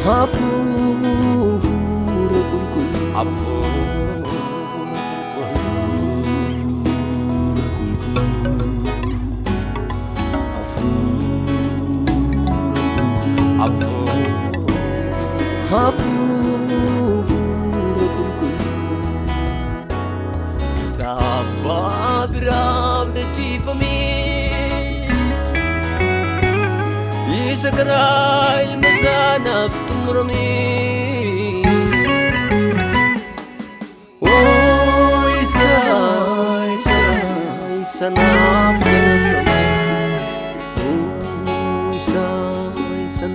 hafuura qulqulluu hafuura qulqulluu sabaa biraaf dachiifamee isa karaa ilma isaanaaf xumuramee isa naaf raafame isa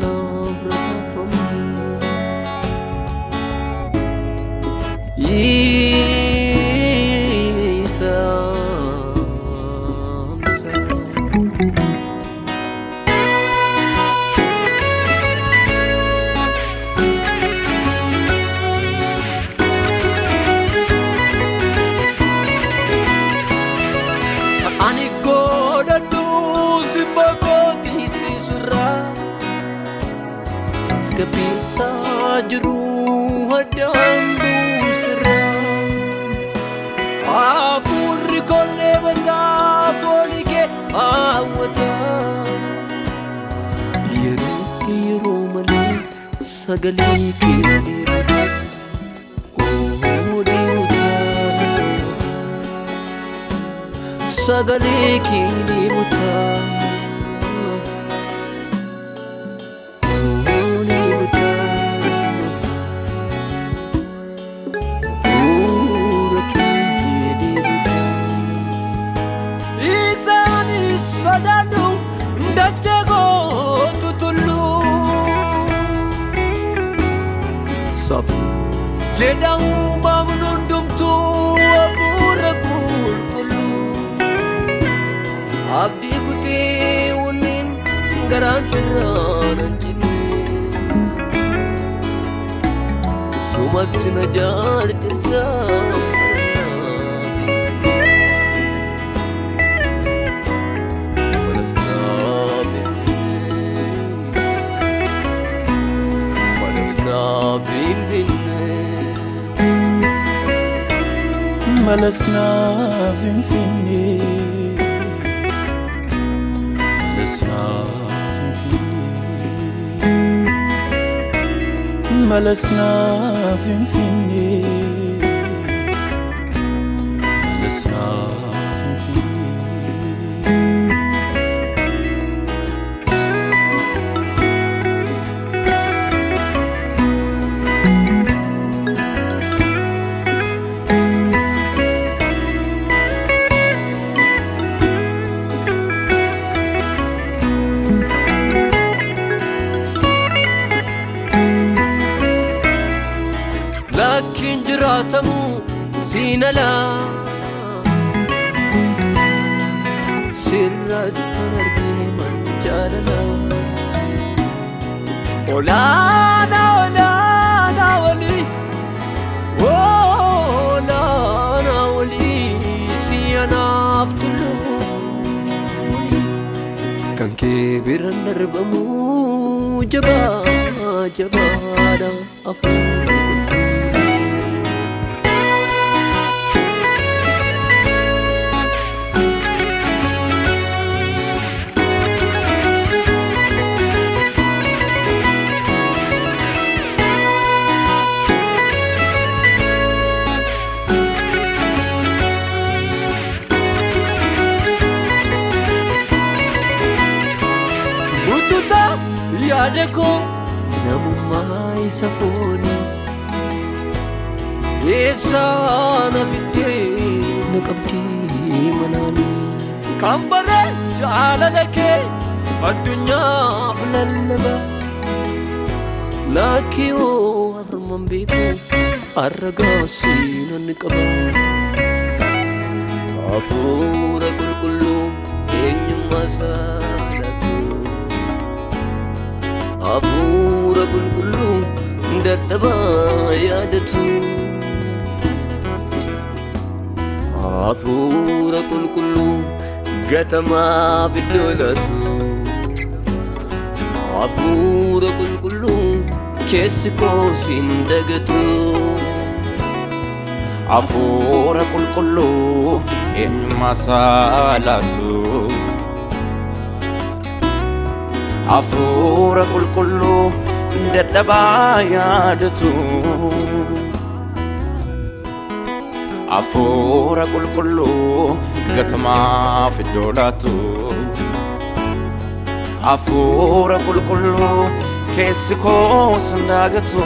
naaf raafame Kabisa jiru hadaan busra akurri kolle bata folike awata yero mali sagali kindi sagali kindi muta Jedang menundum tu hafuura qulqulluu abdii kutee wanneen garaan sirraan hin jenne sumatti na jaartirsaa ملسنا فينفيني ملسنا فينفيني ملسنا فينفيني ملسنا فينفيني Lakin jiratamu zinala sirrattan argiman jaalala olaana wali siyanaaf tulluuni kan kee biran darbamu jabaadha hafuura yaadako namummaa isa fooni eessaana fiddee na qabdii manaani kan bare jaalala kee addunyaaf lallaba lakkiyoo harman beeku arragaasii nan qaba hafuura qulqulluu eenyummaa isaa hafuura qulqulluu dadhabaa yaadatu hafuura qulqulluu gatamaaf iddoo laatu hafuura qulqulluu keessi koo sin dagatu Hafuura qulqulluu eenyummaa saalaatu Hafuura qulqulluu dadhabaa yaadatu Hafuura qulqulluu gatamaaf iddoo laatu Hafuura qulqulluu keessi koo sin dagatu